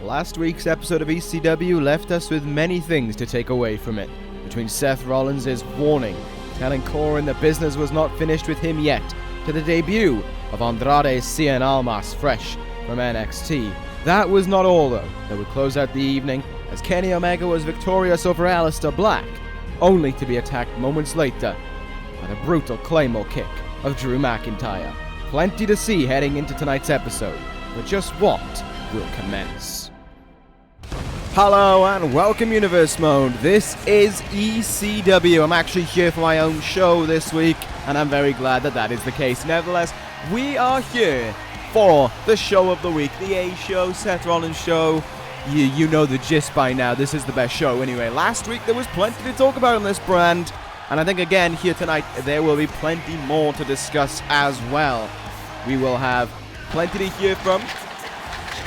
Last week's episode of ECW left us with many things to take away from it. Between Seth Rollins' warning, telling Corin that business was not finished with him yet, to the debut of Andrade, Cien, Almas, fresh from NXT. That was not all though. That would close out the evening as Kenny Omega was victorious over Aleister Black, only to be attacked moments later by the brutal Claymore kick of Drew McIntyre. Plenty to see heading into tonight's episode, but just what will commence? Hello and welcome Universe Mode. This is ECW. I'm actually here for my own show this week, and I'm very glad that that is the case. Nevertheless, we are here for the show of the week, the A show, Seth Rollins show. You know the gist by now. This is the best show anyway. Last week there was plenty to talk about on this brand, and I think again here tonight there will be plenty more to discuss as well. We will have plenty to hear from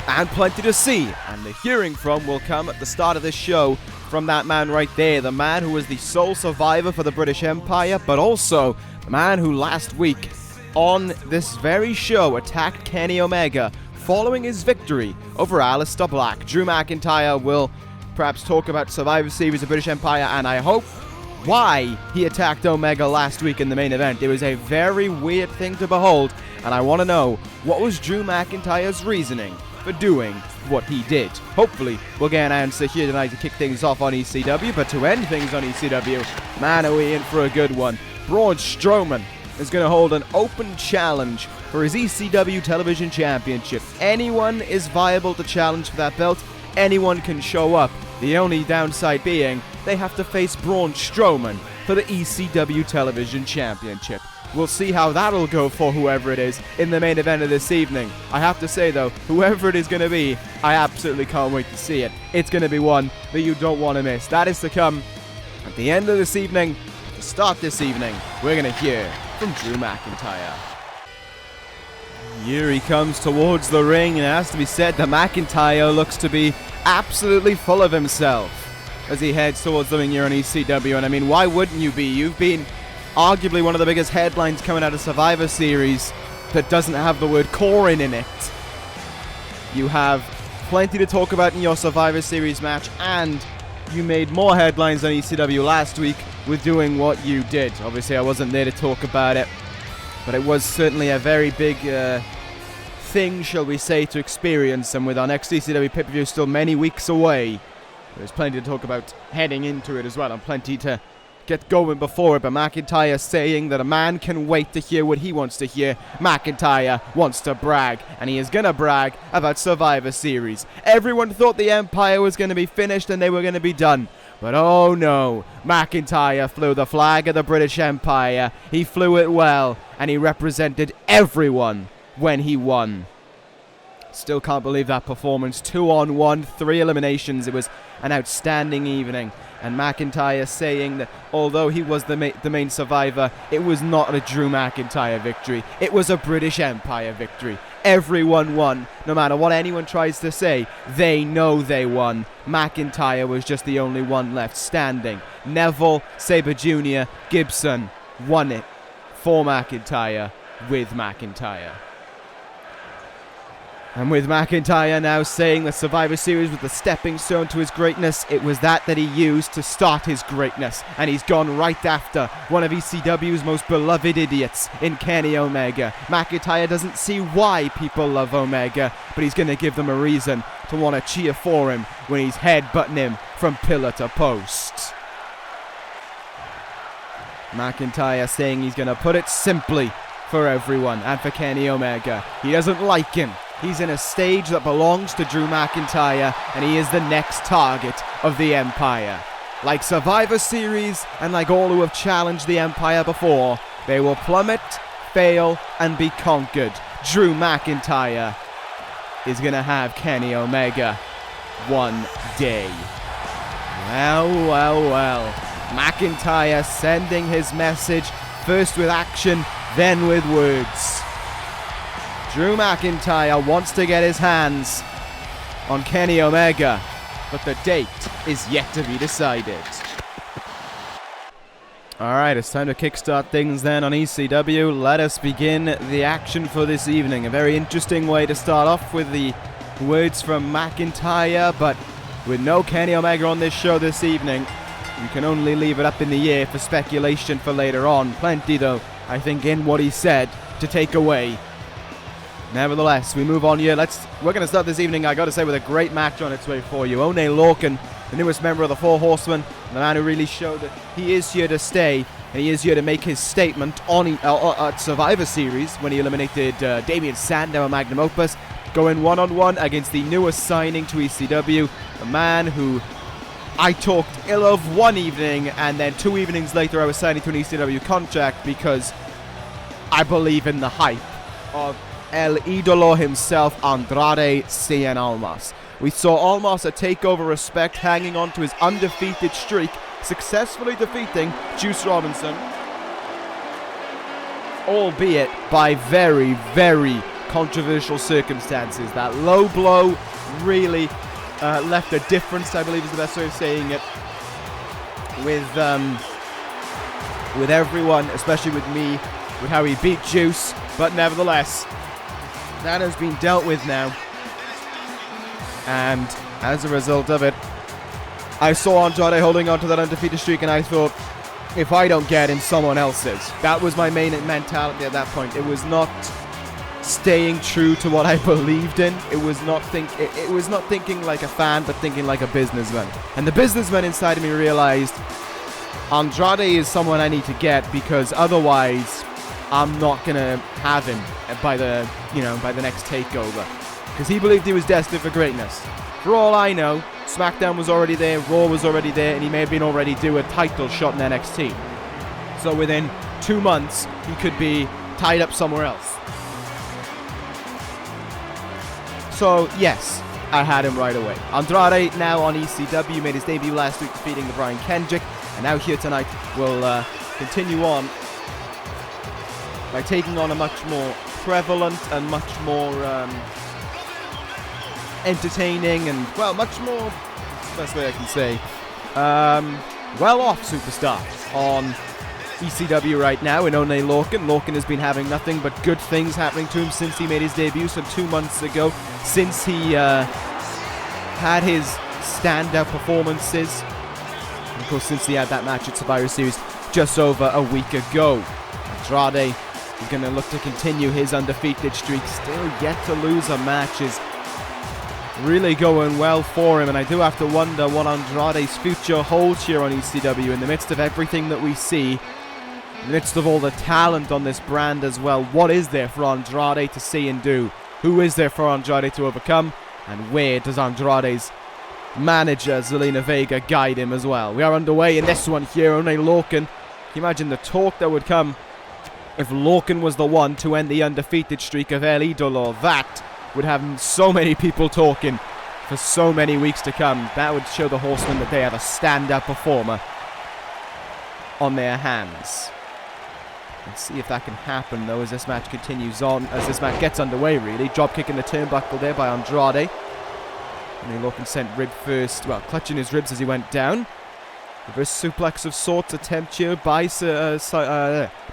and plenty to see, and the hearing from will come at the start of this show from that man right there, the man who was the sole survivor for the British Empire, but also the man who last week on this very show attacked Kenny Omega following his victory over Aleister Black. Drew McIntyre will perhaps talk about Survivor Series of British Empire, and I hope why he attacked Omega last week in the main event. It was a very weird thing to behold, and I want to know, what was Drew McIntyre's reasoning for doing what he did? Hopefully we'll get an answer here tonight to kick things off on ECW, but to end things on ECW, man, are we in for a good one. Braun Strowman is going to hold an open challenge for his ECW Television Championship. Anyone is viable to challenge for that belt. Anyone can show up. The only downside being they have to face Braun Strowman for the ECW Television Championship. We'll see how that'll go for whoever it is in the main event of this evening. I have to say though, whoever it is going to be, I absolutely can't wait to see it. It's going to be one that you don't want to miss. That is to come at the end of this evening. To start this evening, we're going to hear from Drew McIntyre. Here he comes towards the ring, and it has to be said that McIntyre looks to be absolutely full of himself as he heads towards the ring here on ECW. And I mean, why wouldn't you be? You've been arguably one of the biggest headlines coming out of Survivor Series that doesn't have the word Corin in it. You have plenty to talk about in your Survivor Series match, and you made more headlines on ECW last week with doing what you did. Obviously I wasn't there to talk about it, but it was certainly a very big thing, shall we say, to experience, and with our next ECW pay-per-view still many weeks away, there's plenty to talk about heading into it as well, and plenty to get going before it. But McIntyre saying that a man can wait to hear what he wants to hear. McIntyre wants to brag, and he is going to brag about Survivor Series. Everyone thought the Empire was going to be finished and they were going to be done. But oh no, McIntyre flew the flag of the British Empire. He flew it well, and he represented everyone when he won. Still can't believe that performance. 2-on-1, 3 eliminations. It was an outstanding evening. And McIntyre saying that although he was the main survivor, it was not a Drew McIntyre victory. It was a British Empire victory. Everyone won. No matter what anyone tries to say, they know they won. McIntyre was just the only one left standing. Neville, Sabre Jr., Gibson won it for McIntyre with McIntyre. And with McIntyre now saying the Survivor Series was the stepping stone to his greatness, it was that he used to start his greatness. And he's gone right after one of ECW's most beloved idiots in Kenny Omega. McIntyre doesn't see why people love Omega, but he's going to give them a reason to want to cheer for him when he's headbutting him from pillar to post. McIntyre saying he's going to put it simply for everyone and for Kenny Omega. He doesn't like him. He's in a stage that belongs to Drew McIntyre, and he is the next target of the Empire. Like Survivor Series, and like all who have challenged the Empire before, they will plummet, fail, and be conquered. Drew McIntyre is going to have Kenny Omega one day. Well. McIntyre sending his message, first with action, then with words. Drew McIntyre wants to get his hands on Kenny Omega, but the date is yet to be decided. Alright, it's time to kickstart things then on ECW. Let us begin the action for this evening. A very interesting way to start off with the words from McIntyre, but with no Kenny Omega on this show this evening, you can only leave it up in the air for speculation for later on. Plenty, though, I think, in what he said to take away. Nevertheless, we move on here. We're going to start this evening, I got to say, with a great match on its way for you. Oney Lorcan, the newest member of the Four Horsemen, the man who really showed that he is here to stay, and he is here to make his statement on at Survivor Series when he eliminated Damien Sandow and Magnum Opus, going one-on-one against the newest signing to ECW, a man who I talked ill of one evening, and then 2 evenings later I was signing to an ECW contract because I believe in the hype of El Idolo himself, Andrade Cien Almas. We saw Almas at TakeOver Respect hanging on to his undefeated streak, successfully defeating Juice Robinson, albeit by very, very controversial circumstances. That low blow really left a difference, I believe is the best way of saying it, with everyone, especially with me, with how he beat Juice. But nevertheless, that has been dealt with now, and as a result of it, I saw Andrade holding on to that undefeated streak, and I thought, if I don't get him, someone else is. That was my main mentality at that point. It was not staying true to what I believed in. It was not thinking like a fan, but thinking like a businessman. And the businessman inside of me realized Andrade is someone I need to get, because otherwise I'm not gonna have him by the next takeover. Because he believed he was destined for greatness. For all I know, SmackDown was already there, Raw was already there, and he may have been already due a title shot in NXT. So within 2 months, he could be tied up somewhere else. So yes, I had him right away. Andrade now on ECW, made his debut last week defeating the Brian Kendrick, and now here tonight will continue on by taking on a much more prevalent and much more entertaining and, well, much more, that's the best way I can say, well-off superstar on ECW right now in Oney Lorcan. Lorcan has been having nothing but good things happening to him since he made his debut some 2 months ago, since he had his stand-up performances, and of course since he had that match at Survivor Series just over a week ago. Andrade is going to look to continue his undefeated streak, still yet to lose a match, is really going well for him, and I do have to wonder what Andrade's future holds here on ECW in the midst of everything that we see, in the midst of all the talent on this brand as well. What is there for Andrade to see and do? Who is there for Andrade to overcome? And where does Andrade's manager, Zelina Vega, guide him as well? We are underway in this one here, Oney Lorcan. Can you imagine the talk that would come if Lorcan was the one to end the undefeated streak of El Idolo? That would have so many people talking for so many weeks to come. That would show the Horsemen that they have a stand-up performer on their hands. Let's see if that can happen, though, as this match continues on, as this match gets underway, really. Dropkick in the turnbuckle there by Andrade. And then Lorcan sent rib first, well, clutching his ribs as he went down. Reverse suplex of sorts attempt here by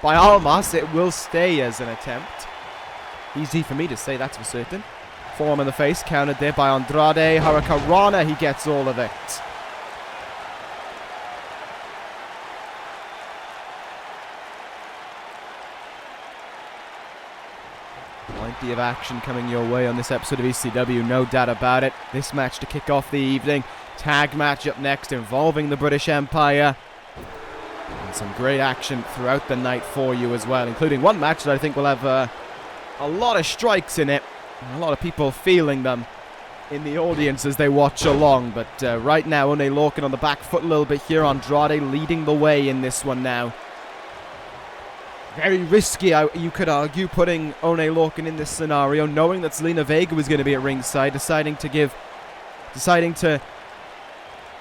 Almas. It will stay as an attempt. Easy for me to say, that's for certain. Forearm in the face, countered there by Andrade. Hurricanrana, he gets all of it. Plenty of action coming your way on this episode of ECW, no doubt about it. This match to kick off the evening. Tag match up next involving the British Empire. And some great action throughout the night for you as well, including one match that I think will have a lot of strikes in it, and a lot of people feeling them in the audience as they watch along. But right now, Oney Lorcan on the back foot a little bit here. Andrade leading the way in this one now. Very risky, you could argue, putting Oney Lorcan in this scenario, knowing that Zelina Vega was going to be at ringside, deciding to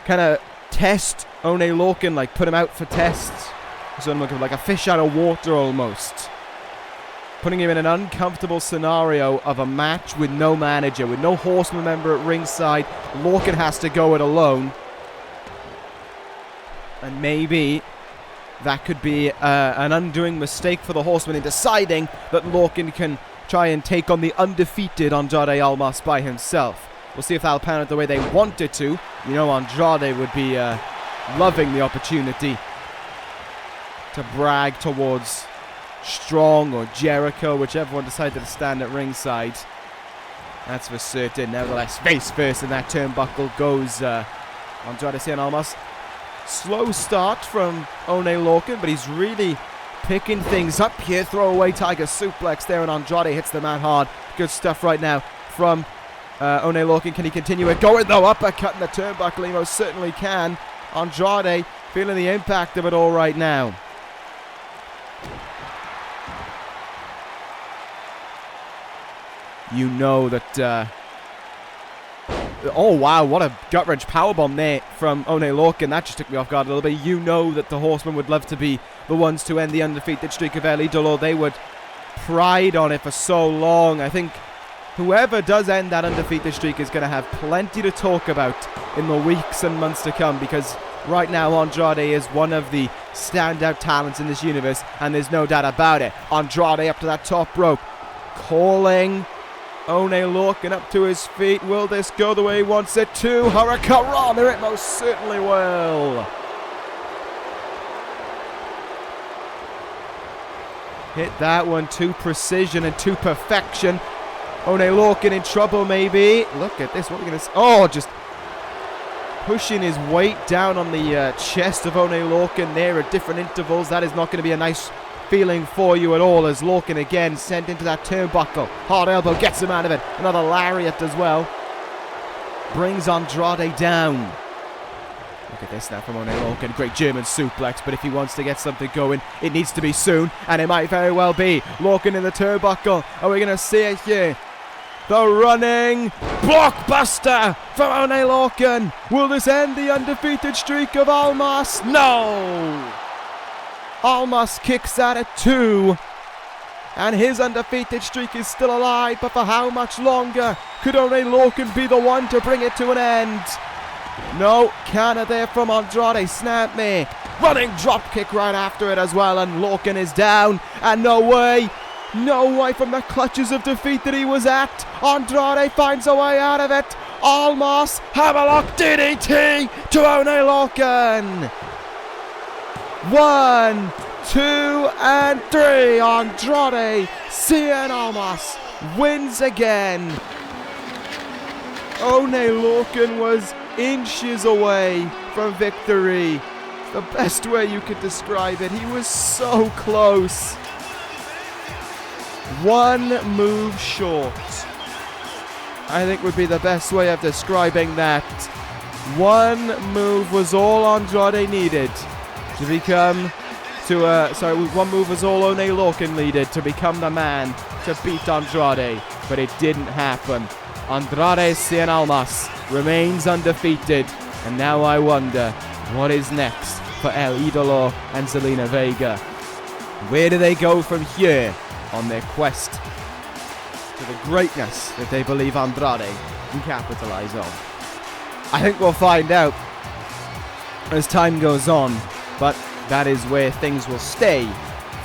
kind of test Oney Lorcan, like put him out for tests. So I'm looking like a fish out of water almost. Putting him in an uncomfortable scenario of a match with no manager, with no Horseman member at ringside. Lorcan has to go it alone. And maybe that could be an undoing mistake for the Horseman in deciding that Lorcan can try and take on the undefeated Andrade Almas by himself. We'll see if that'll pan out the way they wanted to. You know, Andrade would be loving the opportunity to brag towards Strong or Jericho, whichever one decided to stand at ringside. That's for certain. Nevertheless, face first in that turnbuckle goes Andrade Cien Almas. Slow start from Oney Lorcan, but he's really picking things up here. Throwaway Tiger Suplex there, and Andrade hits the mat hard. Good stuff right now from Oney Lorcan. Can he continue it going though? Uppercut in the turnbuckle. He most certainly can. Andrade feeling the impact of it all right now. You know that... oh, wow, what a gut-wrench powerbomb there from Oney Lorcan. That just took me off guard a little bit. You know that the Horsemen would love to be the ones to end the undefeated streak of El Idolo. They would pride on it for so long. I think whoever does end that undefeated streak is going to have plenty to talk about in the weeks and months to come, because right now Andrade is one of the standout talents in this universe, and there's no doubt about it. Andrade up to that top rope, calling Oney Lorcan up to his feet. Will this go the way he wants it to? Hurricanrana, it most certainly will. Hit that one to precision and to perfection. Oney Lorcan in trouble maybe. Look at this, what are we going to... Oh, just pushing his weight down on the chest of Oney Lorcan there at different intervals. That is not going to be a nice feeling for you at all, as Lorcan again sent into that turnbuckle. Hard elbow gets him out of it. Another lariat as well. Brings Andrade down. Look at this now from Oney Lorcan. Great German suplex, but if he wants to get something going, it needs to be soon, and it might very well be. Lorcan in the turnbuckle. Are we going to see it here? The running blockbuster from Oney Lorcan. Will this end the undefeated streak of Almas? No! Almas kicks out at 2, and his undefeated streak is still alive, but for how much longer? Could Oney Lorcan be the one to bring it to an end? No, counter there from Andrade. Snap me. Running drop kick right after it as well, and Lorcan is down, and no way from the clutches of defeat that he was at. Andrade finds a way out of it. Almas, hammerlock DDT to Oney Lorcan. 1, 2, and 3. Andrade Cien Almas wins again. Oney Lorcan was inches away from victory. It's the best way you could describe it. He was so close. One move short, I think, would be the best way of describing that. One move was all Andrade needed to become, one move was all Oney Lorcan needed to become the man to beat Andrade, but it didn't happen. Andrade Cien Almas remains undefeated, and now I wonder what is next for El Idolo and Zelina Vega. Where do they go from here on their quest to the greatness that they believe Andrade can capitalize on? I think we'll find out as time goes on, but that is where things will stay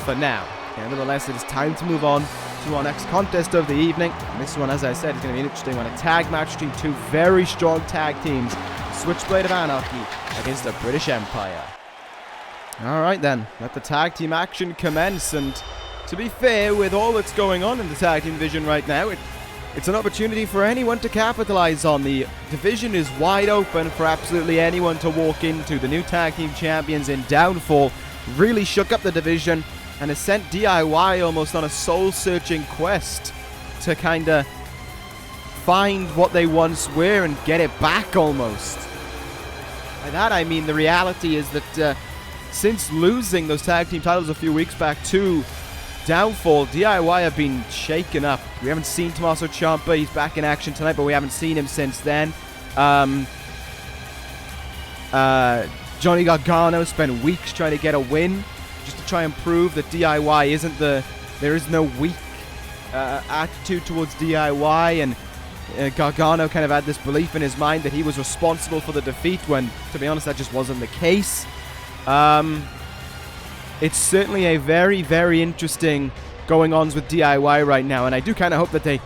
for now. Nevertheless, it is time to move on to our next contest of the evening. And this one, as I said, is going to be an interesting one. A tag match between two very strong tag teams. Switchblade of Anarchy against the British Empire. Alright then, let the tag team action commence. And to be fair, with all that's going on in the tag team division right now, it's an opportunity for anyone to capitalize on. The division is wide open for absolutely anyone to walk into. The new tag team champions in Downfall really shook up the division and has sent DIY almost on a soul-searching quest to kind of find what they once were and get it back almost. By that I mean the reality is that since losing those tag team titles a few weeks back to Downfall, DIY have been shaken up. We haven't seen Tommaso Ciampa. He's back in action tonight, but we haven't seen him since then. Johnny Gargano spent weeks trying to get a win, just to try and prove that DIY isn't there is no weak attitude towards DIY, and Gargano kind of had this belief in his mind that he was responsible for the defeat, when, to be honest, that just wasn't the case. It's certainly a very, very interesting going-ons with DIY right now, and I do kind of hope that they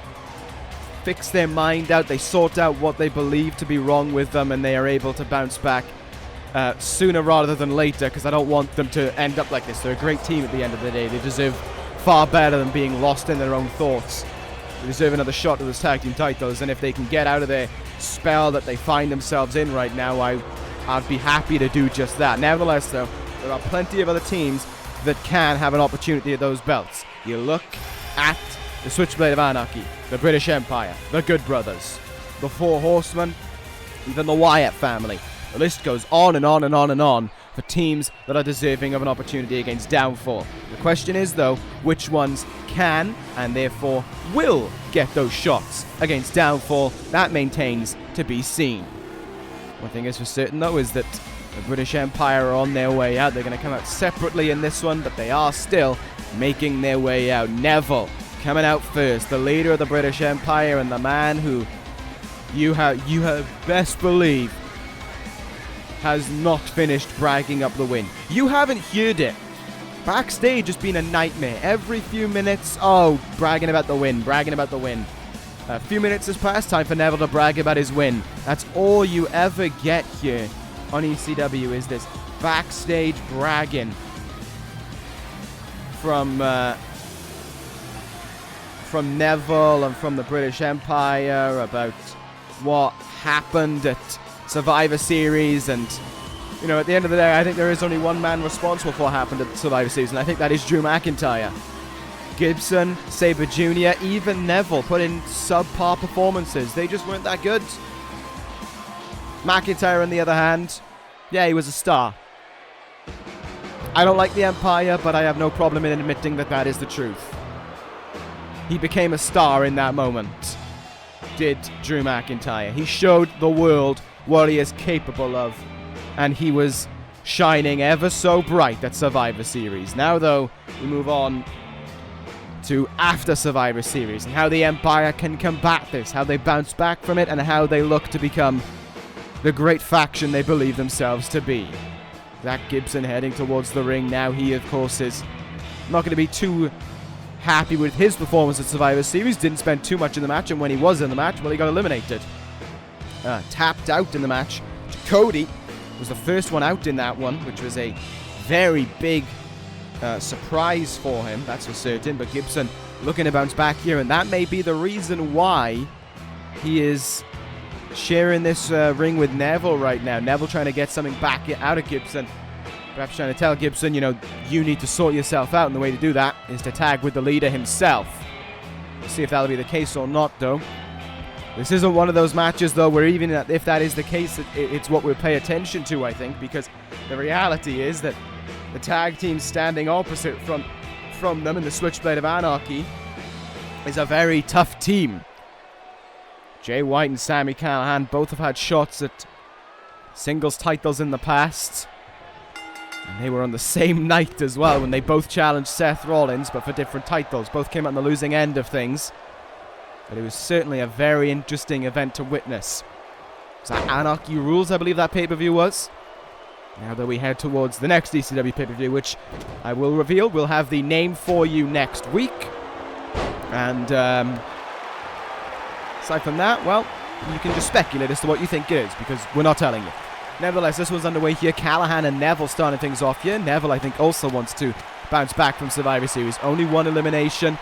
fix their mind out, they sort out what they believe to be wrong with them, and they are able to bounce back sooner rather than later, because I don't want them to end up like this. They're a great team at the end of the day. They deserve far better than being lost in their own thoughts. They deserve another shot at those tag team titles, and if they can get out of their spell that they find themselves in right now, I'd be happy to do just that. Nevertheless, though, there are plenty of other teams that can have an opportunity at those belts. You look at the Switchblade of Anarchy, the British Empire, the Good Brothers, the Four Horsemen, even the Wyatt family. The list goes on and on and on and on for teams that are deserving of an opportunity against Downfall. The question is, though, which ones can and therefore will get those shots against Downfall? That maintains to be seen. One thing is for certain, though, is that the British Empire are on their way out. They're going to come out separately in this one, but they are still making their way out. Neville coming out first, the leader of the British Empire and the man who you have best believe has not finished bragging up the win. You haven't heard it. Backstage has been a nightmare. Every few minutes, bragging about the win, bragging about the win. A few minutes has passed, time for Neville to brag about his win. That's all you ever get here on ECW, is this backstage bragging from Neville and from the British Empire about what happened at Survivor Series. And, you know, at the end of the day, I think there is only one man responsible for what happened at Survivor Series, and I think that is Drew McIntyre. Gibson, Sabre Jr., even Neville put in subpar performances. They just weren't that good. McIntyre, on the other hand, yeah, he was a star. I don't like the Empire, but I have no problem in admitting that that is the truth. He became a star in that moment, did Drew McIntyre. He showed the world what he is capable of, and he was shining ever so bright at Survivor Series. Now, though, we move on to after Survivor Series and how the Empire can combat this, how they bounce back from it, and how they look to become the great faction they believe themselves to be. Zach Gibson heading towards the ring now. He, of course, is not going to be too happy with his performance at Survivor Series. Didn't spend too much in the match, and when he was in the match, well, he got eliminated. Tapped out in the match. Cody was the first one out in that one, which was a very big surprise for him, that's for certain. But Gibson looking to bounce back here, and that may be the reason why he is sharing this ring with Neville right now. Neville trying to get something back out of Gibson. Perhaps trying to tell Gibson, you know, you need to sort yourself out, and the way to do that is to tag with the leader himself. We'll see if that'll be the case or not, though. This isn't one of those matches, though, where even if that is the case, it's what we'll pay attention to, I think, because the reality is that the tag team standing opposite from them in the Switchblade of Anarchy is a very tough team. Jay White and Sami Callihan both have had shots at singles titles in the past. And they were on the same night as well when they both challenged Seth Rollins, but for different titles. Both came out on the losing end of things. But it was certainly a very interesting event to witness. Was that Anarchy Rules, I believe that pay-per-view was? Now that we head towards the next ECW pay-per-view, which I will reveal, we'll have the name for you next week. And aside from that, well, you can just speculate as to what you think it is, because we're not telling you. Nevertheless, this one's underway here. Callihan and Neville starting things off here. Neville, I think, also wants to bounce back from Survivor Series. Only one elimination.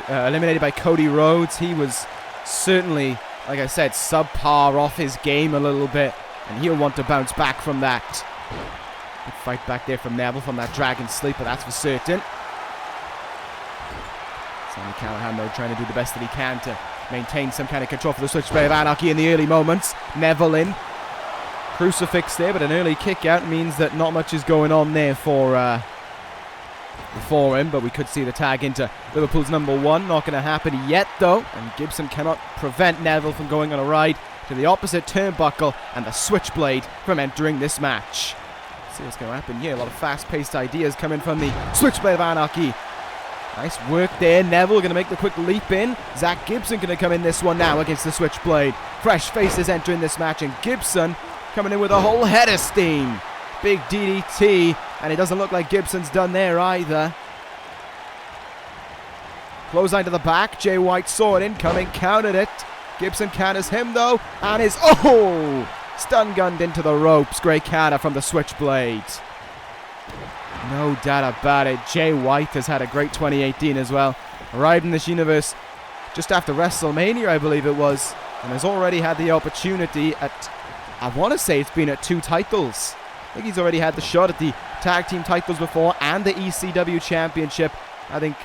Eliminated by Cody Rhodes. He was certainly, like I said, subpar, off his game a little bit, and he'll want to bounce back from that. Good fight back there from Neville from that Dragon Sleeper, that's for certain. Sami Callihan, though, trying to do the best that he can to maintain some kind of control for the Switchblade of Anarchy in the early moments. Neville in. Crucifix there, but an early kick out means that not much is going on there for him, but we could see the tag into Liverpool's number one. Not going to happen yet, though, and Gibson cannot prevent Neville from going on a ride to the opposite turnbuckle and the Switchblade from entering this match. Let's see what's going to happen here. A lot of fast-paced ideas coming from the Switchblade of Anarchy. Nice work there. Neville going to make the quick leap in. Zach Gibson going to come in this one now against the Switchblade. Fresh faces entering this match, and Gibson coming in with a whole head of steam. Big DDT, and it doesn't look like Gibson's done there either. Clothesline to the back. Jay White saw it incoming, countered it. Gibson counters him though, and is stun gunned into the ropes. Great counter from the Switchblade. No doubt about it. Jay White has had a great 2018 as well. Arrived in this universe just after WrestleMania, I believe it was, and has already had the opportunity at, I want to say it's been at 2 titles. I think he's already had the shot at the tag team titles before and the ECW Championship. I think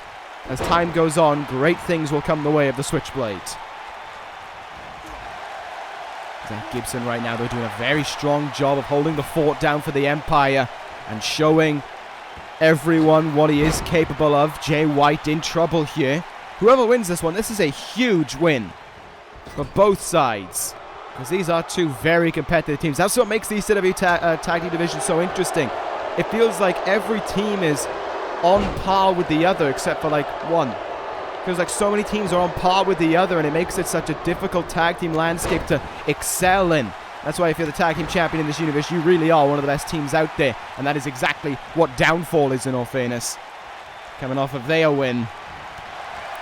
as time goes on, great things will come the way of the Switchblade. Zach Gibson right now, they're doing a very strong job of holding the fort down for the Empire and showing everyone what he is capable of. Jay White in trouble here. Whoever wins this one, this is a huge win for both sides, because these are 2 very competitive teams. That's what makes the ECW tag team division so interesting. It feels like every team is on par with the other except for like one. Feels like so many teams are on par with the other, and it makes it such a difficult tag team landscape to excel in. That's why if you're the tag team champion in this universe, you really are one of the best teams out there, and that is exactly what Downfall is, in all fairness. Coming off of their win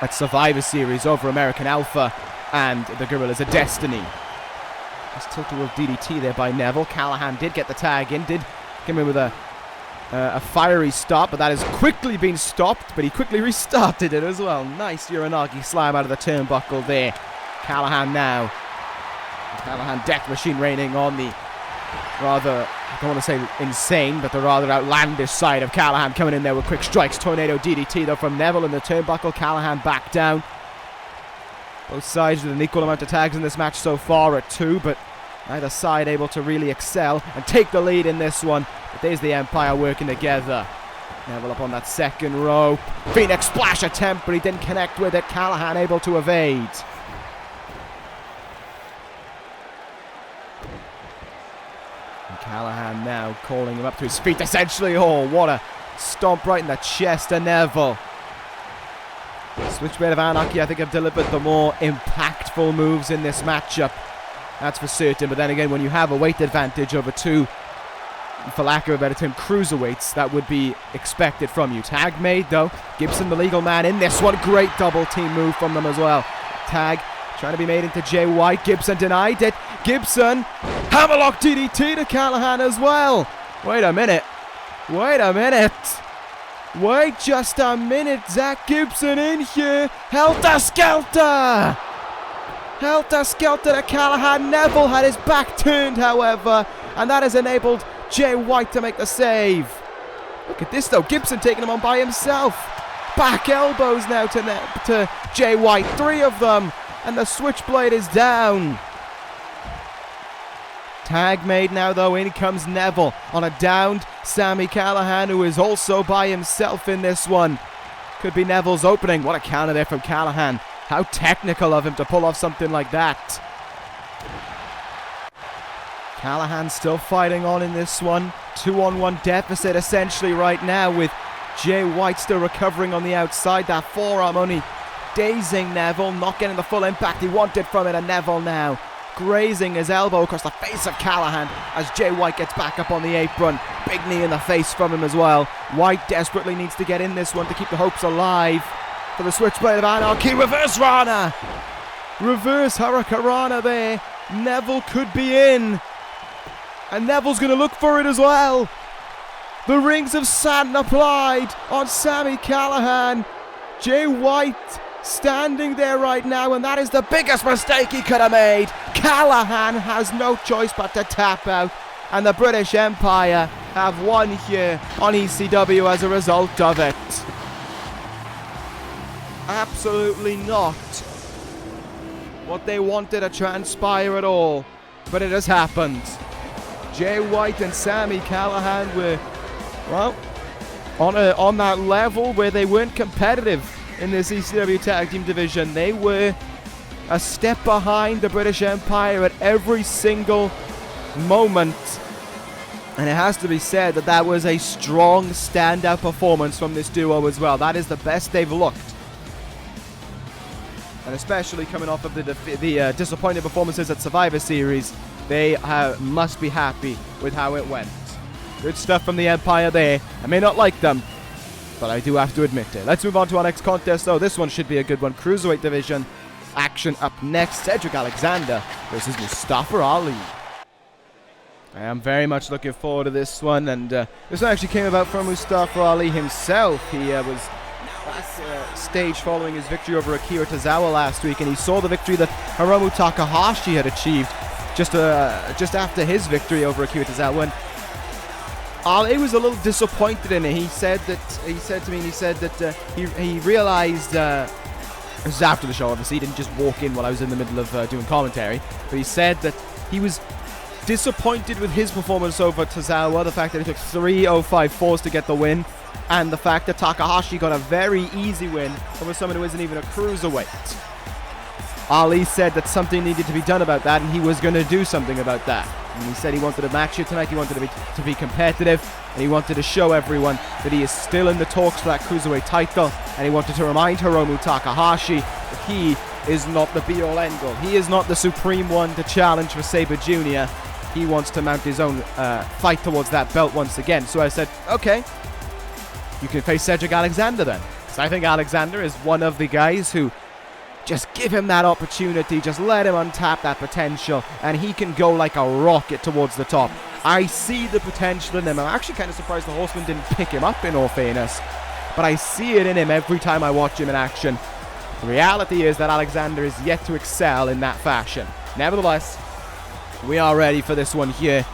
at Survivor Series over American Alpha and the Gorillas of Destiny. Nice tilt-a-whirl DDT there by Neville. Callahan did get the tag in, did come in with a fiery stop, but that has quickly been stopped, but he quickly restarted it as well. Nice Uranagi slam out of the turnbuckle there. Callahan now. Callahan Death Machine reigning on the rather, I don't want to say insane, but the rather outlandish side of Callahan, coming in there with quick strikes. Tornado DDT though from Neville in the turnbuckle. Callahan back down. Both sides with an equal amount of tags in this match so far at 2, but neither side able to really excel and take the lead in this one. But there's the Empire working together. Neville up on that second rope. Phoenix Splash attempt, but he didn't connect with it. Callahan able to evade. And Callahan now calling him up to his feet, essentially. Oh, what a stomp right in the chest of Neville. Switchblade of Anarchy, I think, have delivered the more impactful moves in this matchup. That's for certain. But then again, when you have a weight advantage over 2, for lack of a better term, cruiserweights, that would be expected from you. Tag made though. Gibson the legal man in this one. Great double team move from them as well. Tag trying to be made into Jay White. Gibson denied it. Gibson, hammerlock DDT to Callahan as well. Wait a minute. Wait just a minute. Zach Gibson in here. Helter Skelter. Helter Skelter to Callahan. Neville had his back turned, however, and that has enabled Jay White to make the save. Look at this though. Gibson taking him on by himself. Back elbows now to Jay White. 3 of them, and the Switchblade is down. Tag made now though. In comes Neville on a downed Sami Callahan, who is also by himself in this one. Could be Neville's opening. What a counter there from Callahan. How technical of him to pull off something like that. Callahan still fighting on in this one. 2-on-1 deficit essentially right now, with Jay White still recovering on the outside. That forearm only dazing Neville, not getting the full impact he wanted from it, and Neville now grazing his elbow across the face of Callahan as Jay White gets back up on the apron. Big knee in the face from him as well. White desperately needs to get in this one to keep the hopes alive for the Switchblade of Anarchy. Reverse Rana! Reverse Hurricanrana there. Neville could be in, and Neville's going to look for it as well. The rings of Saturn applied on Sami Callahan. Jay White standing there right now, and that is the biggest mistake he could have made. Callahan has no choice but to tap out, and the British Empire have won here on ECW as a result of it. Absolutely not what they wanted to transpire at all, but it has happened. Jay White and Sami Callahan were, well, on that level where they weren't competitive in this ECW tag team division. They were a step behind the British Empire at every single moment, and it has to be said that that was a strong standout performance from this duo as well. That is the best they've looked, and especially coming off of the disappointing performances at Survivor Series, they must be happy with how it went. Good stuff from the Empire there. I may not like them, but I do have to admit it. Let's move on to our next contest, though. This one should be a good one. Cruiserweight division action up next. Cedric Alexander versus Mustafa Ali. I am very much looking forward to this one, and this one actually came about from Mustafa Ali himself. He was backstage following his victory over Akira Tozawa last week, and he saw the victory that Hiromu Takahashi had achieved just after his victory over Akira Tozawa. And Ali was a little disappointed in it. He said to me, he realized, this was after the show, obviously, he didn't just walk in while I was in the middle of doing commentary, but he said that he was disappointed with his performance over Tozawa, the fact that he took 3 054s to get the win, and the fact that Takahashi got a very easy win over someone who isn't even a cruiserweight. Ali said that something needed to be done about that, and he was going to do something about that. And he said he wanted a match here tonight, he wanted to be competitive, and he wanted to show everyone that he is still in the talks for that cruiserweight title, and he wanted to remind Hiromu Takahashi that he is not the be-all end-all. He is not the supreme one to challenge for Sabre Jr. He wants to mount his own fight towards that belt once again. So I said, okay, you can face Cedric Alexander then. So I think Alexander is one of the guys who just give him that opportunity, just let him untap that potential, and he can go like a rocket towards the top. I see the potential in him. I'm actually kind of surprised the Horseman didn't pick him up, in all fairness, but I see it in him every time I watch him in action. The reality is that Alexander is yet to excel in that fashion. Nevertheless, we are ready for this one here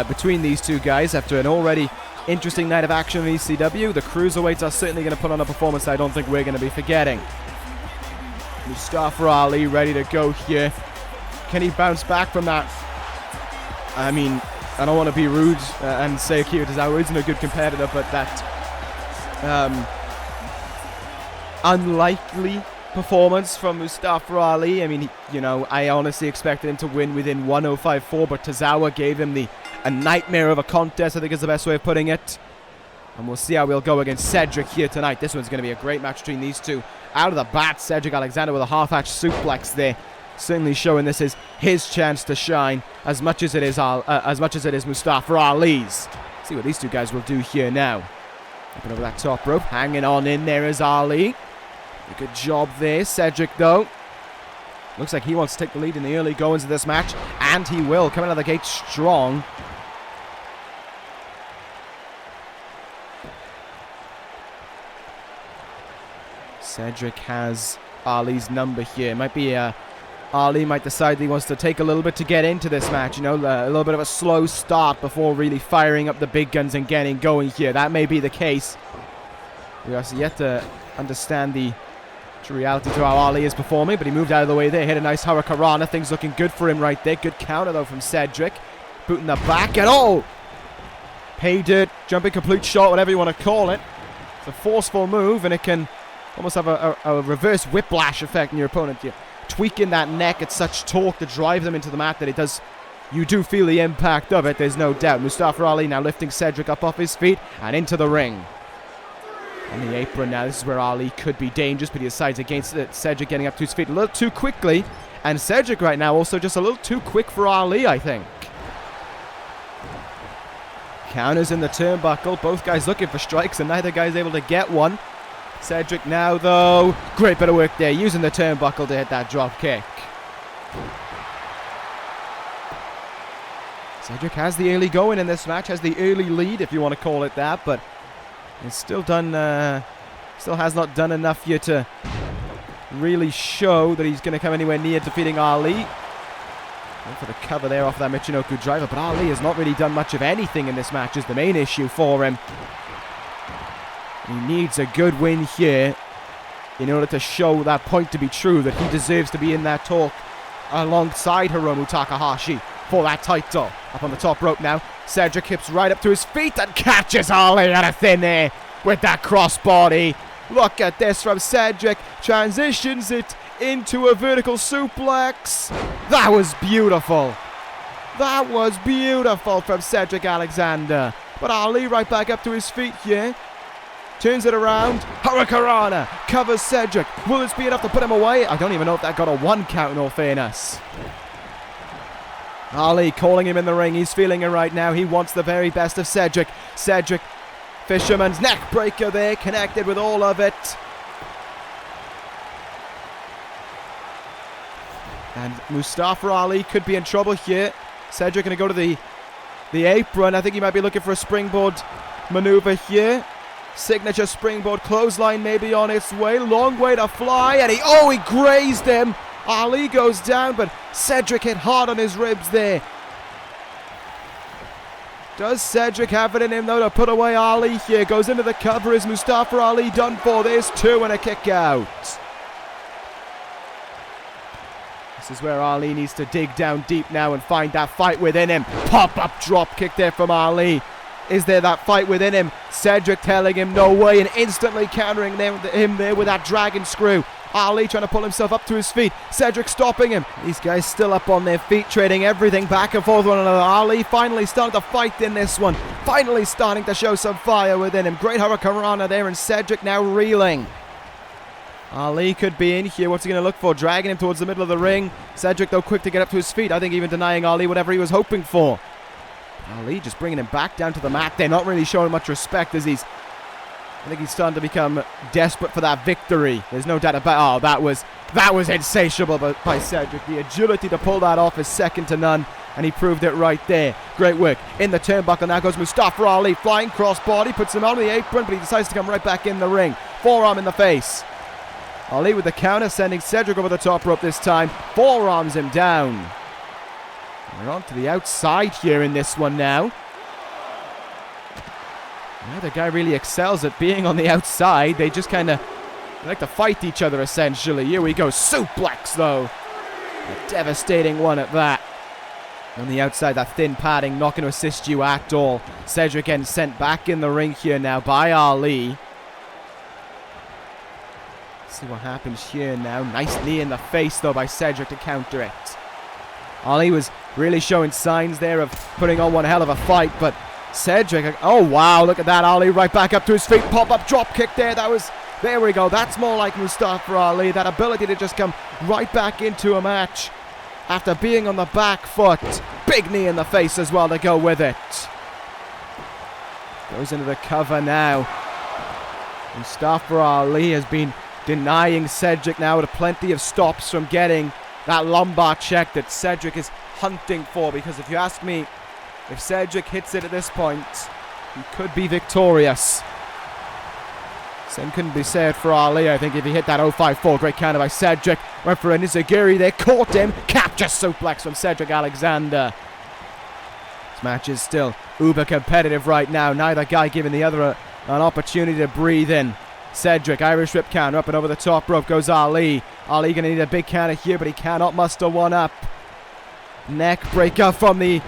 between these two guys after an already interesting night of action in ECW. The Cruiserweights are certainly going to put on a performance that I don't think we're going to be forgetting. Mustafa Ali ready to go here. Can he bounce back from that? I mean, I don't want to be rude and say Akira Tozawa isn't a good competitor, but that unlikely performance from Mustafa Ali. I mean, I honestly expected him to win within 1054, but Tozawa gave him a nightmare of a contest, I think is the best way of putting it. And we'll see how we'll go against Cedric here tonight. This one's going to be a great match between these two. Out of the bat, Cedric Alexander with a half-hatch suplex there, certainly showing this is his chance to shine as much as it is Mustafa Ali's. See what these two guys will do here now. Up over that top rope, hanging on in there is Ali. A good job there, Cedric though. Looks like he wants to take the lead in the early goings of this match, and he will, coming out of the gate strong. Cedric has Ali's number here. It might be Ali might decide that he wants to take a little bit to get into this match, a little bit of a slow start before really firing up the big guns and getting going here. That may be the case. We are yet to understand the true reality to how Ali is performing, but he moved out of the way there, hit a nice Hurricanrana. Things looking good for him right there. Good counter though from Cedric. Boot in the back and pay dirt, jumping complete shot, whatever you want to call it. It's a forceful move, and it can almost have a reverse whiplash effect on your opponent. You're tweaking that neck at such torque to drive them into the mat that you do feel the impact of it, there's no doubt. Mustafa Ali now lifting Cedric up off his feet and into the ring. On the apron now, this is where Ali could be dangerous, but he decides against it. Cedric getting up to his feet a little too quickly, and Cedric right now also just a little too quick for Ali, I think. Counters in the turnbuckle, both guys looking for strikes, and neither guy's able to get one. Cedric now, though, great bit of work there, using the turnbuckle to hit that drop kick. Cedric has the early going in this match, has the early lead, if you want to call it that, but it's still has not done enough yet to really show that he's going to come anywhere near defeating Ali. Going for the cover there off that Michinoku driver, but Ali has not really done much of anything in this match, is the main issue for him. He needs a good win here in order to show that point to be true, that he deserves to be in that talk alongside Hiromu Takahashi for that title. Up on the top rope now, Cedric hips right up to his feet and catches Ali out of thin air with that crossbody. Look at this from Cedric, transitions it into a vertical suplex. That was beautiful. That was beautiful from Cedric Alexander. But Ali right back up to his feet here. Turns it around. Hurricanrana covers Cedric. Will this be enough to put him away? I don't even know if that got a 1 count in all fairness. Ali calling him in the ring. He's feeling it right now. He wants the very best of Cedric. Cedric fisherman's neck breaker there, connected with all of it. And Mustafa Ali could be in trouble here. Cedric going to go to the apron. I think he might be looking for a springboard maneuver here. Signature springboard clothesline maybe on its way. Long way to fly. And he grazed him. Ali goes down, but Cedric hit hard on his ribs there. Does Cedric have it in him, though, to put away Ali here? Goes into the cover. Is Mustafa Ali done for? There's 2 and a kick out. This is where Ali needs to dig down deep now and find that fight within him. Pop-up drop kick there from Ali. Is there that fight within him? Cedric telling him no way and instantly countering him there with that dragon screw. Ali trying to pull himself up to his feet. Cedric stopping him. These guys still up on their feet, trading everything back and forth with one another. Ali finally starting to fight in this one. Finally starting to show some fire within him. Great hurricanrana there, and Cedric now reeling. Ali could be in here. What's he going to look for? Dragging him towards the middle of the ring. Cedric, though, quick to get up to his feet. I think even denying Ali whatever he was hoping for. Ali just bringing him back down to the mat. They're not really showing much respect as I think he's starting to become desperate for that victory. There's no doubt about. Oh, that was insatiable by Cedric. The agility to pull that off is second to none, and he proved it right there. Great work in the turnbuckle. Now goes Mustafa Ali, flying crossbody, puts him on the apron, but he decides to come right back in the ring. Forearm in the face. Ali with the counter, sending Cedric over the top rope this time. Forearms him down. We're on to the outside here in this one now. Neither guy really excels at being on the outside. They just kind of like to fight each other, essentially. Here we go. Suplex, though. A devastating one at that. On the outside, that thin padding not going to assist you at all. Cedric getting sent back in the ring here now by Ali. See what happens here now. Nice knee in the face, though, by Cedric to counter it. Ali was really showing signs there of putting on one hell of a fight, but Cedric, oh wow, look at that. Ali right back up to his feet. Pop-up drop kick there. There we go. That's more like Mustafa Ali. That ability to just come right back into a match after being on the back foot. Big knee in the face as well to go with it. Goes into the cover now. Mustafa Ali has been denying Cedric now with plenty of stops from getting that lumbar check that Cedric is hunting for, because if you ask me, if Cedric hits it at this point, he could be victorious. Same couldn't be said for Ali, I think, if he hit that 054. Great counter by Cedric. Went for a Nizagiri there, caught him. Capture suplex from Cedric Alexander. This match is still uber competitive right now. Neither guy giving the other an opportunity to breathe in. Cedric, Irish whip counter, up and over the top rope goes Ali. Ali going to need a big counter here, but he cannot muster one up. Neck breaker from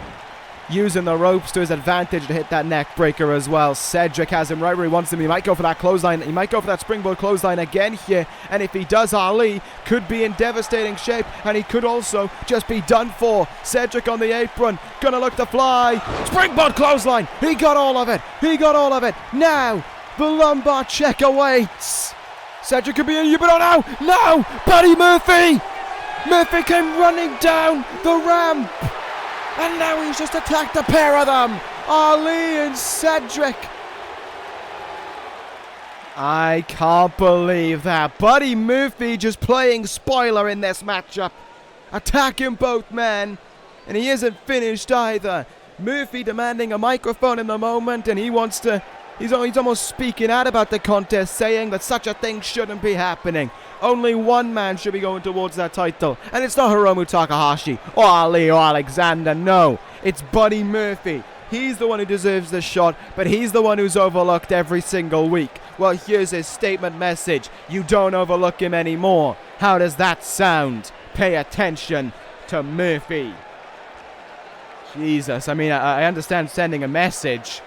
using the ropes to his advantage to hit that neck breaker as well. Cedric has him right where he wants him. He might go for that clothesline. He might go for that springboard clothesline again here. And if he does, Ali could be in devastating shape. And he could also just be done for. Cedric on the apron. Gonna look to fly. Springboard clothesline. He got all of it. He got all of it. Now, the lumbar check awaits. Cedric could be in here, but oh no! No! Buddy Murphy! Murphy came running down the ramp. And now he's just attacked a pair of them. Ali and Cedric. I can't believe that. Buddy Murphy just playing spoiler in this matchup. Attacking both men. And he isn't finished either. Murphy demanding a microphone in the moment, and he's almost speaking out about the contest, saying that such a thing shouldn't be happening. Only one man should be going towards that title. And it's not Hiromu Takahashi or Ali or Alexander. No, it's Buddy Murphy. He's the one who deserves the shot, but he's the one who's overlooked every single week. Well, here's his statement message. You don't overlook him anymore. How does that sound? Pay attention to Murphy. Jesus, I mean, I understand sending a message,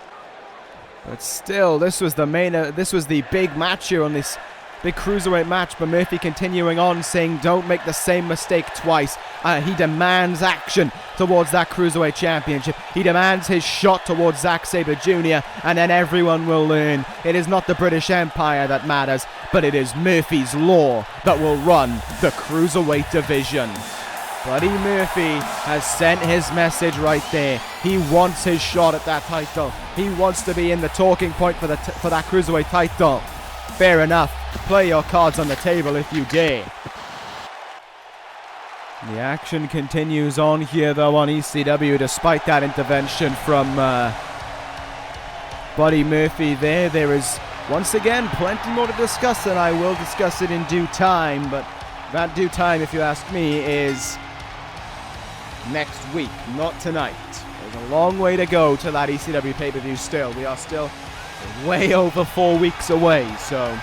but still, this was the big match here on this big cruiserweight match. But Murphy continuing on, saying don't make the same mistake twice. He demands action towards that cruiserweight championship. He demands his shot towards Zack Sabre Jr. And then everyone will learn it is not the British Empire that matters, but it is Murphy's Law that will run the cruiserweight division. Buddy Murphy has sent his message right there. He wants his shot at that title. He wants to be in the talking point for that Cruiserweight title. Fair enough. Play your cards on the table if you dare. The action continues on here though on ECW despite that intervention from Buddy Murphy there. There is once again plenty more to discuss, and I will discuss it in due time, but that due time, if you ask me, is next week, not tonight. There's a long way to go to that ECW pay-per-view still. We are still way over 4 weeks away, so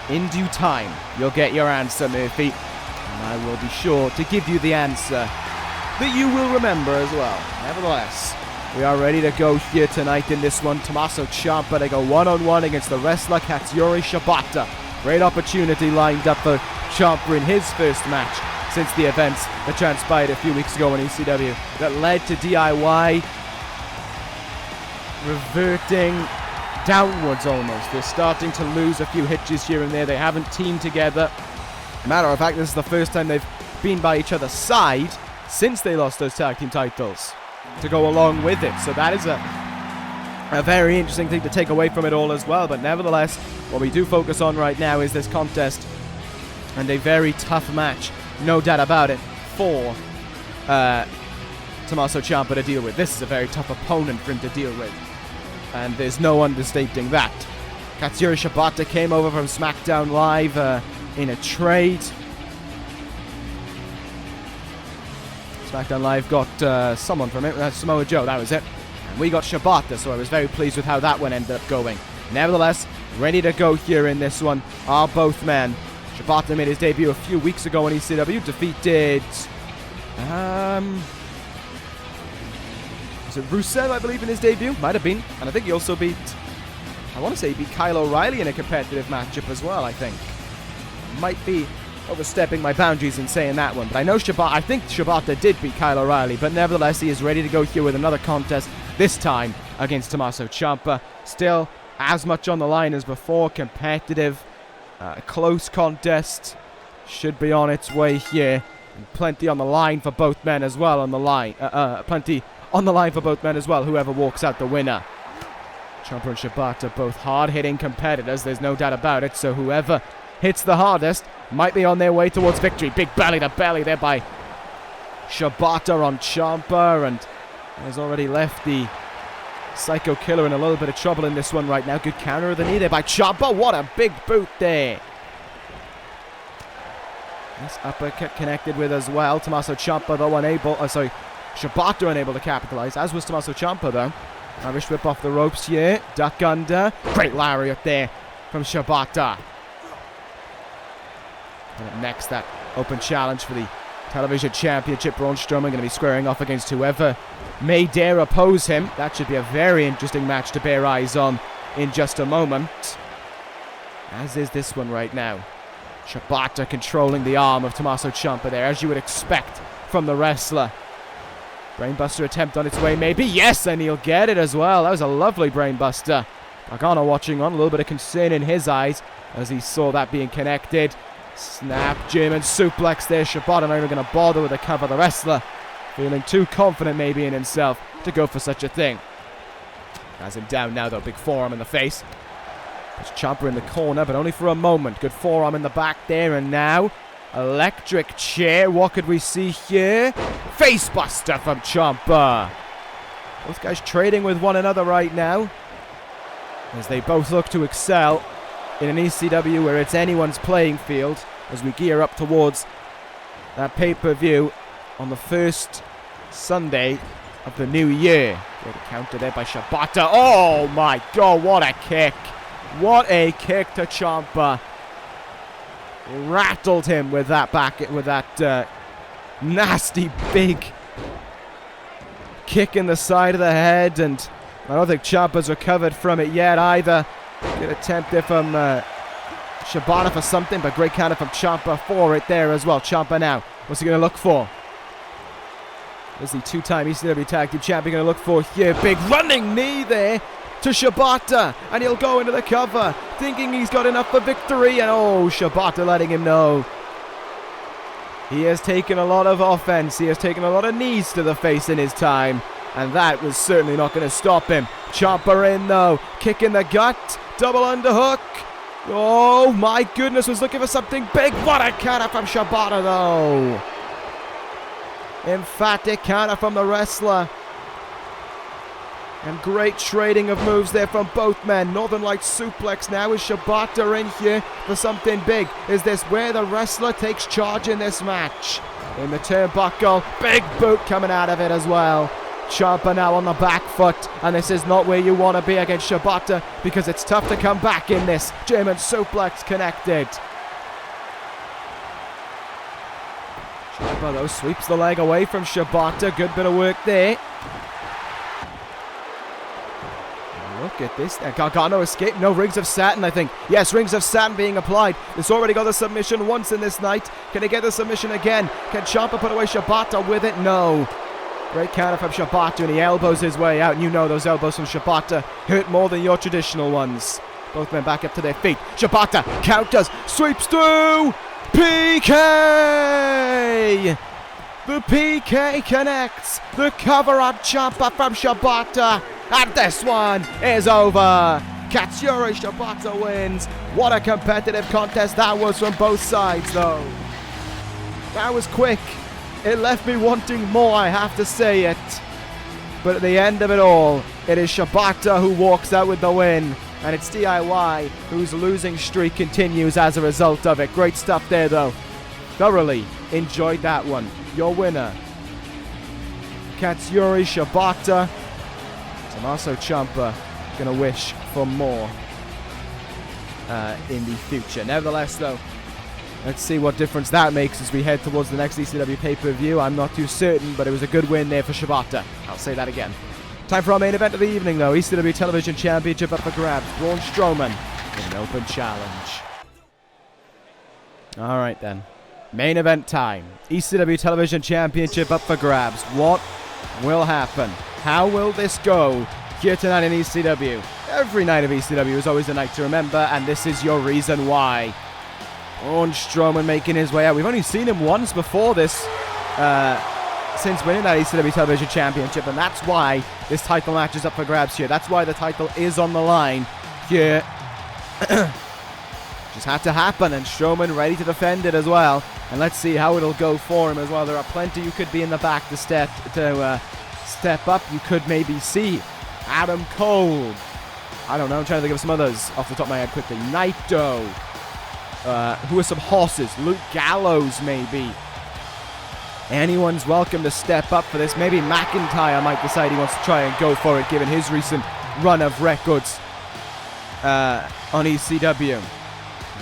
in due time, you'll get your answer, Murphy. And I will be sure to give you the answer that you will remember as well. Nevertheless, we are ready to go here tonight in this one. Tommaso Ciampa to go one-on-one against the wrestler Katsuyori Shibata. Great opportunity lined up for Ciampa in his first match since the events that transpired a few weeks ago in ECW that led to DIY reverting downwards almost. They're starting to lose a few hitches here and there. They haven't teamed together. Matter of fact, this is the first time they've been by each other's side since they lost those tag team titles to go along with it. So that is a very interesting thing to take away from it all as well. But nevertheless, what we do focus on right now is this contest and a very tough match, no doubt about it, for Tommaso Ciampa to deal with. This is a very tough opponent for him to deal with, and there's no understating that. Katsuyori Shibata came over from SmackDown Live in a trade. SmackDown Live got someone from it, Samoa Joe, that was it. And we got Shibata, so I was very pleased with how that one ended up going. Nevertheless, ready to go here in this one are both men. Shibata made his debut a few weeks ago in ECW, defeated was it Rusev, I believe, in his debut? Might have been. And I think he also beat, I want to say he beat Kyle O'Reilly in a competitive matchup as well, I think. Might be overstepping my boundaries in saying that one, but I know I think Shibata did beat Kyle O'Reilly, but nevertheless, he is ready to go here with another contest, this time against Tommaso Ciampa. Still as much on the line as before, competitive, close contest, should be on its way here, and plenty on the line for both men as well, plenty on the line for both men as well, whoever walks out the winner. Ciampa and Shibata, both hard-hitting competitors, there's no doubt about it, so whoever hits the hardest might be on their way towards victory. Big belly to belly there by Shibata on Ciampa, and has already left the Psycho Killer in a little bit of trouble in this one right now. Good counter of the knee there by Ciampa. What a big boot there. This uppercut connected with as well. Tommaso Ciampa though Shibata unable to capitalize, as was Tommaso Ciampa though. Irish whip off the ropes here. Duck under. Great lariat there from Shibata. And up next, that open challenge for the Television Championship. Braun Strowman going to be squaring off against whoever may dare oppose him. That should be a very interesting match to bear eyes on in just a moment. As is this one right now. Shibata controlling the arm of Tommaso Ciampa there, as you would expect from the wrestler. Brainbuster attempt on its way, maybe. Yes, and he'll get it as well. That was a lovely brainbuster. Gargano watching on, a little bit of concern in his eyes as he saw that being connected. Snap, German suplex there. Shibata not even going to bother with the cover. The wrestler feeling too confident maybe in himself to go for such a thing. Has him down now though. Big forearm in the face. There's Ciampa in the corner, but only for a moment. Good forearm in the back there, and now electric chair. What could we see here? Facebuster from Ciampa. Both guys trading with one another right now, as they both look to excel in an ECW where it's anyone's playing field, as we gear up towards that pay-per-view on the first Sunday of the new year. Great counter there by Shibata. Oh my god, what a kick. What a kick to Ciampa. Rattled him with that nasty big kick in the side of the head, and I don't think Ciampa's recovered from it yet either. Good attempt there from Shibata for something, but great counter from Ciampa for it there as well. Ciampa now, what's he going to look for? Is the two-time ECW Tag Team Champion going to look for here? Big running knee there to Shibata, and he'll go into the cover, thinking he's got enough for victory, and oh, Shibata letting him know He has taken a lot of offense. He has taken a lot of knees to the face in his time. And that was certainly not going to stop him. Ciampa in though. Kick in the gut. Double underhook. Oh my goodness, was looking for something big. What a counter from Shibata though. Emphatic counter from the wrestler. And great trading of moves there from both men. Northern Lights suplex now with Shibata in here for something big. Is this where the wrestler takes charge in this match? In the turnbuckle, big boot coming out of it as well. Ciampa now on the back foot, and this is not where you want to be against Shibata because it's tough to come back in this. German suplex connected. Ciampa though sweeps the leg away from Shibata. Good bit of work there. Look at this. Gargano escaped. No, Rings of Saturn, I think. Yes, Rings of Saturn being applied. It's already got the submission once in this night. Can he get the submission again? Can Ciampa put away Shibata with it? No. Great counter from Shibata, and he elbows his way out. And you know those elbows from Shibata hurt more than your traditional ones. Both men back up to their feet. Shibata counters. Sweeps through. PK! The PK connects. The cover on Ciampa from Shibata. And this one is over. Katsuyori Shibata wins. What a competitive contest that was from both sides, though. That was quick. It left me wanting more, I have to say it. But at the end of it all, it is Shibata who walks out with the win. And it's DIY whose losing streak continues as a result of it. Great stuff there, though. Thoroughly enjoyed that one. Your winner, Katsuyori Shibata. Tommaso Ciampa gonna wish for more in the future. Nevertheless, though, let's see what difference that makes as we head towards the next ECW pay-per-view. I'm not too certain, but it was a good win there for Shibata. I'll say that again. Time for our main event of the evening, though. ECW Television Championship up for grabs. Braun Strowman in an open challenge. All right, then. Main event time. ECW Television Championship up for grabs. What will happen? How will this go here tonight in ECW? Every night of ECW is always a night to remember, and this is your reason why. Braun Strowman making his way out. We've only seen him once before this, since winning that ECW Television Championship, and that's why this title match is up for grabs here. That's why the title is on the line here. Just had to happen, and Strowman ready to defend it as well. And let's see how it'll go for him as well. There are plenty you could be in the back to step up. You could maybe see Adam Cole. I don't know. I'm trying to think of some others off the top of my head quickly. Naito. Who are some horses? Luke Gallows, maybe. Anyone's welcome to step up for this. Maybe McIntyre might decide he wants to try and go for it, given his recent run of records on ECW.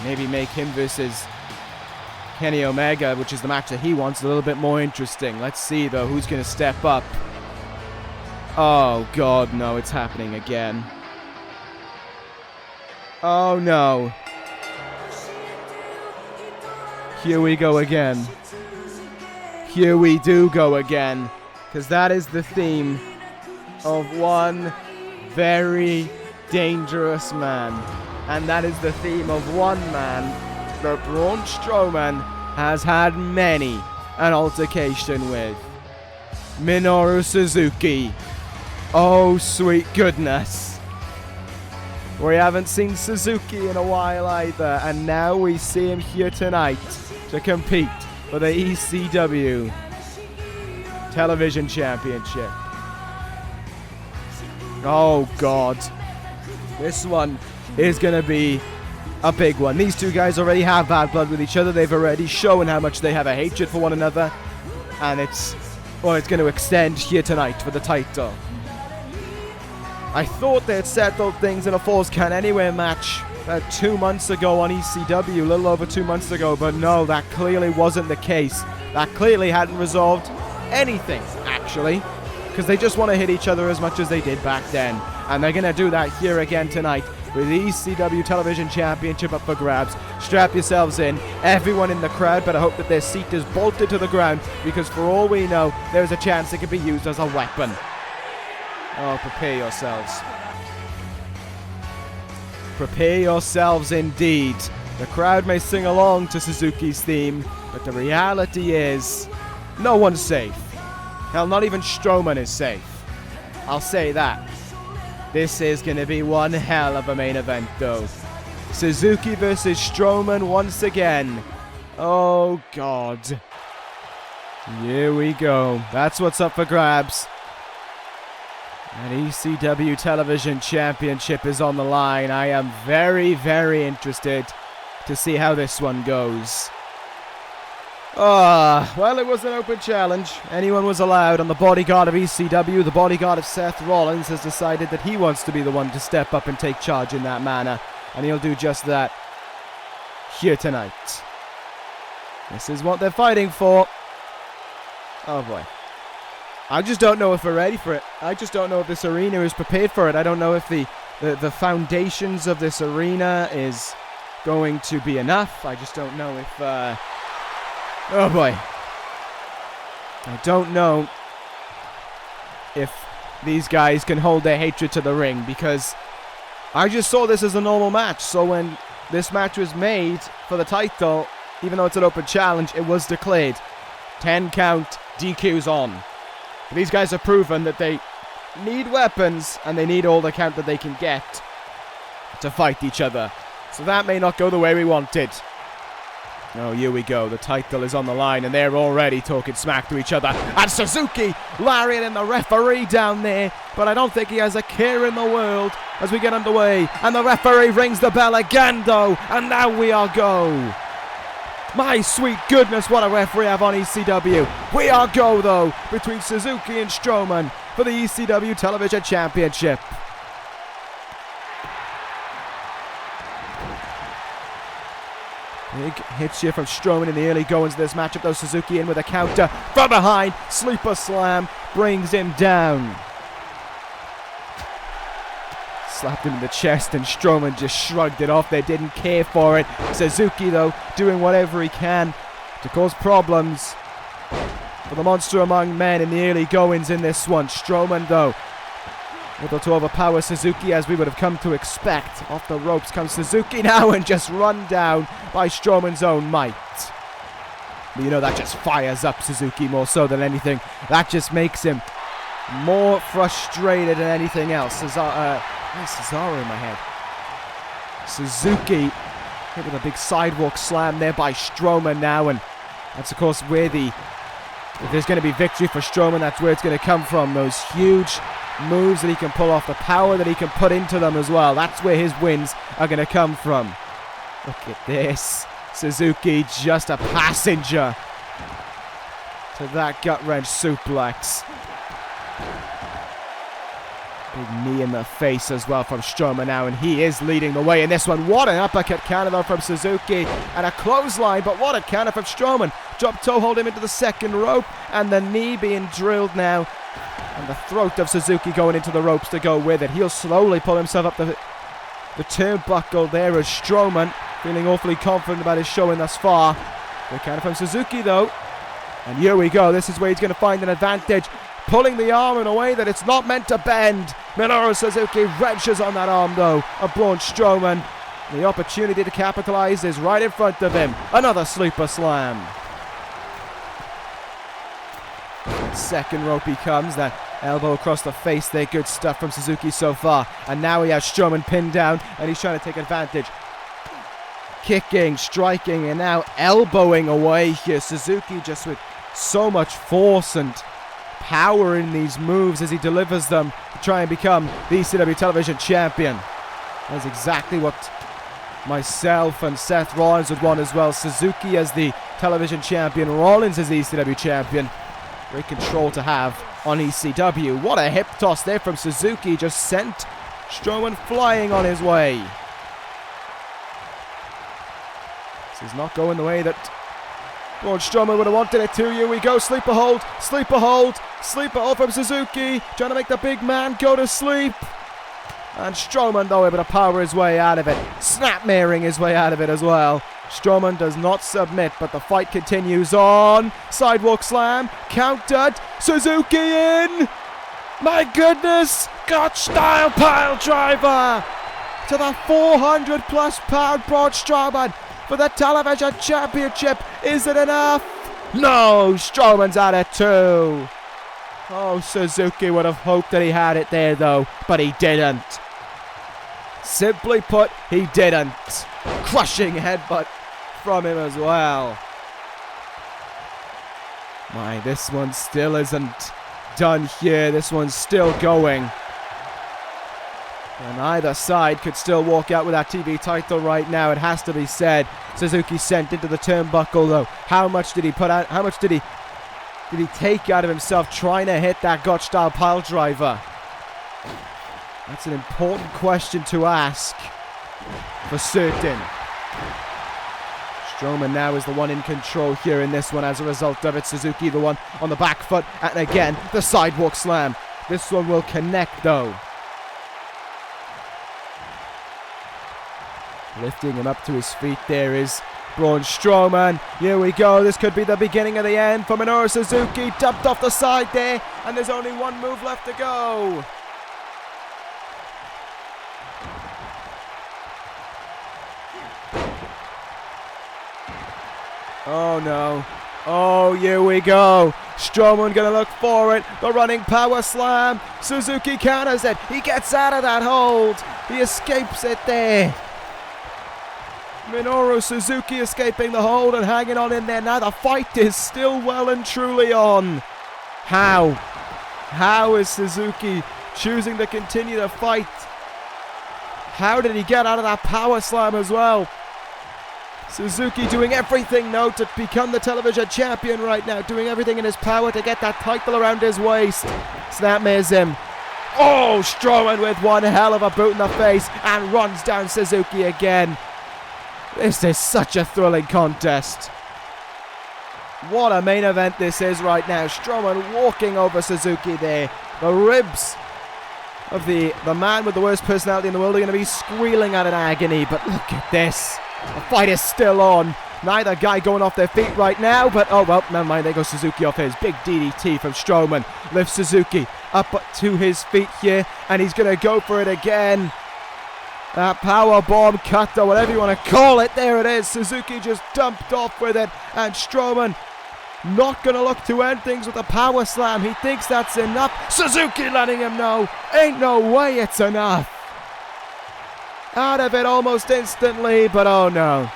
Maybe make him versus Kenny Omega, which is the match that he wants, a little bit more interesting. Let's see, though, who's going to step up. Oh, God, no, it's happening again. Oh, no. Here we go again. Here we do go again. Because that is the theme of one very dangerous man. And that is the theme of one man that Braun Strowman has had many an altercation with. Minoru Suzuki. Oh, sweet goodness. We haven't seen Suzuki in a while either, and now we see him here tonight to compete for the ECW Television Championship. Oh, God. This one is going to be a big one. These two guys already have bad blood with each other. They've already shown how much they have a hatred for one another. And it's going to extend here tonight for the title. I thought they had settled things in a Falls Count Anywhere match 2 months ago on ECW, a little over 2 months ago, but no, that clearly wasn't the case. That clearly hadn't resolved anything, actually, because they just want to hit each other as much as they did back then. And they're going to do that here again tonight with the ECW Television Championship up for grabs. Strap yourselves in. Everyone in the crowd better hope that their seat is bolted to the ground, because for all we know, there's a chance it could be used as a weapon. Oh, prepare yourselves. Prepare yourselves indeed. The crowd may sing along to Suzuki's theme, but the reality is, no one's safe. Hell, not even Strowman is safe. I'll say that. This is going to be one hell of a main event, though. Suzuki versus Strowman once again. Oh, God. Here we go. That's what's up for grabs. An ECW Television Championship is on the line. I am very, very interested to see how this one goes. Well, it was an open challenge. Anyone was allowed, and the bodyguard of ECW, the bodyguard of Seth Rollins, has decided that he wants to be the one to step up and take charge in that manner. And he'll do just that here tonight. This is what they're fighting for. Oh boy. I just don't know if we're ready for it. I just don't know if this arena is prepared for it. I don't know if the foundations of this arena is going to be enough. I just don't know if... oh boy. I don't know if these guys can hold their hatred to the ring, because I just saw this as a normal match. So when this match was made for the title, even though it's an open challenge, it was declared 10 count, DQs on. But these guys have proven that they need weapons and they need all the count that they can get to fight each other. So that may not go the way we wanted. Oh, here we go. The title is on the line, and they're already talking smack to each other. And Suzuki lariating the referee down there, but I don't think he has a care in the world as we get underway. And the referee rings the bell again, though, and now we are go. My sweet goodness, what a referee I have on ECW. We are go, though, between Suzuki and Strowman for the ECW Television Championship. Big hits here from Strowman in the early goings of this matchup, though. Suzuki in with a counter from behind. Sleeper slam brings him down. Slapped him in the chest, and Strowman just shrugged it off. They didn't care for it. Suzuki, though, doing whatever he can to cause problems for the monster among men in the early goings in this one. Strowman, though, able to overpower Suzuki as we would have come to expect. Off the ropes comes Suzuki now, and just run down by Strowman's own might. But you know, that just fires up Suzuki more so than anything. That just makes him more frustrated than anything else. Cesaro in my head. Suzuki hit with a big sidewalk slam there by Strowman now, and that's of course where if there's going to be victory for Strowman, that's where it's going to come from. Those huge moves that he can pull off, the power that he can put into them as well. That's where his wins are going to come from. Look at this. Suzuki just a passenger to that gut-wrench suplex. Big knee in the face as well from Strowman now, and he is leading the way in this one. What an uppercut counter though from Suzuki, and a clothesline, but what a counter from Strowman. Drop toe hold him into the second rope, and the knee being drilled now, and the throat of Suzuki going into the ropes to go with it. He'll slowly pull himself up the turnbuckle there as Strowman, feeling awfully confident about his showing thus far. Good counter from Suzuki though, and here we go. This is where he's going to find an advantage. Pulling the arm in a way that it's not meant to bend. Minoru Suzuki wrenches on that arm though of Braun Strowman. The opportunity to capitalize is right in front of him. Another sleeper slam. Second rope he comes. That elbow across the face there. Good stuff from Suzuki so far. And now he has Strowman pinned down, and he's trying to take advantage. Kicking, striking, and now elbowing away here. Suzuki just with so much force and power in these moves as he delivers them to try and become the ECW Television Champion. That's exactly what myself and Seth Rollins would want as well. Suzuki as the Television Champion, Rollins as the ECW Champion. Great control to have on ECW. What a hip toss there from Suzuki, just sent Strowman flying on his way. This is not going the way that Braun Strowman would have wanted it to. Here we go. Sleeper hold. Sleeper hold. Sleeper hold from Suzuki. Trying to make the big man go to sleep. And Strowman, though, able to power his way out of it. Snapmaring his way out of it as well. Strowman does not submit, but the fight continues on. Sidewalk slam. Countered. Suzuki in. My goodness. Gotch style pile driver. To the 400 plus pound Braun Strowman. for the Television Championship. Is it enough? No, Strowman's at it too. Oh, Suzuki would have hoped that he had it there though, but he didn't. Simply put, he didn't. Crushing headbutt from him as well. My, this one still isn't done here. This one's still going. And either side could still walk out with that TV title right now, it has to be said. Suzuki sent into the turnbuckle though. How much did he put out? How much did he take out of himself trying to hit that Gotch style pile driver? That's an important question to ask for certain. Strowman now is the one in control here in this one as a result of it. Suzuki the one on the back foot, and again the sidewalk slam. This one will connect though. Lifting him up to his feet there is Braun Strowman. Here we go. This could be the beginning of the end for Minoru Suzuki. Dumped off the side there, and there's only one move left to go. Oh no. Oh, here we go. Strowman gonna look for it. The running power slam. Suzuki counters it. He gets out of that hold. He escapes it there. Minoru Suzuki escaping the hold and hanging on in there. Now the fight is still well and truly on. How? How is Suzuki choosing to continue the fight? How did he get out of that power slam as well? Suzuki doing everything now to become the television champion right now. Doing everything in his power to get that title around his waist. Snapmares him. Oh, Strowman with one hell of a boot in the face and runs down Suzuki again. This is such a thrilling contest. What a main event this is right now. Strowman walking over Suzuki there. The ribs of the man with the worst personality in the world are going to be squealing out in agony. But look at this. The fight is still on. Neither guy going off their feet right now. But oh well, never mind. There goes Suzuki off his. Big DDT from Strowman. Lifts Suzuki up to his feet here. And he's going to go for it again. That power bomb cutter, whatever you want to call it, there it is. Suzuki just dumped off with it, and Strowman not going to look to end things with a power slam. He thinks that's enough. Suzuki letting him know, ain't no way it's enough. Out of it almost instantly, but oh no.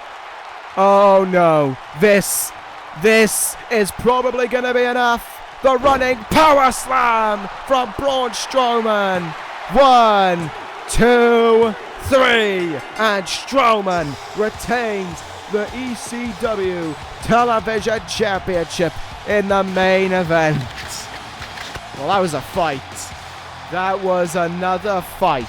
Oh no. This is probably going to be enough. The running power slam from Braun Strowman. 1, 2, 3, and Strowman retains the ECW Television Championship in the main event. Well, that was a fight. That was another fight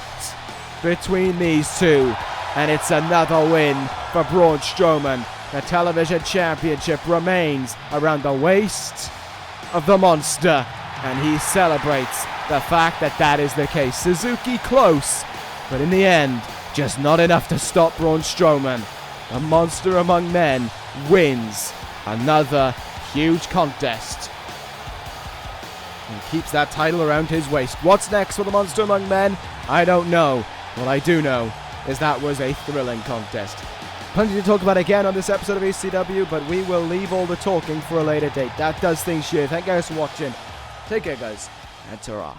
between these two, and it's another win for Braun Strowman. The Television Championship remains around the waist of the monster, and he celebrates the fact that that is the case. Suzuki close, but in the end, just not enough to stop Braun Strowman. The monster among men wins another huge contest and keeps that title around his waist. What's next for the monster among men? I don't know. What I do know is that was a thrilling contest. Plenty to talk about again on this episode of ECW, but we will leave all the talking for a later date. That does things here. Thank you guys for watching. Take care, guys, and ta-ra.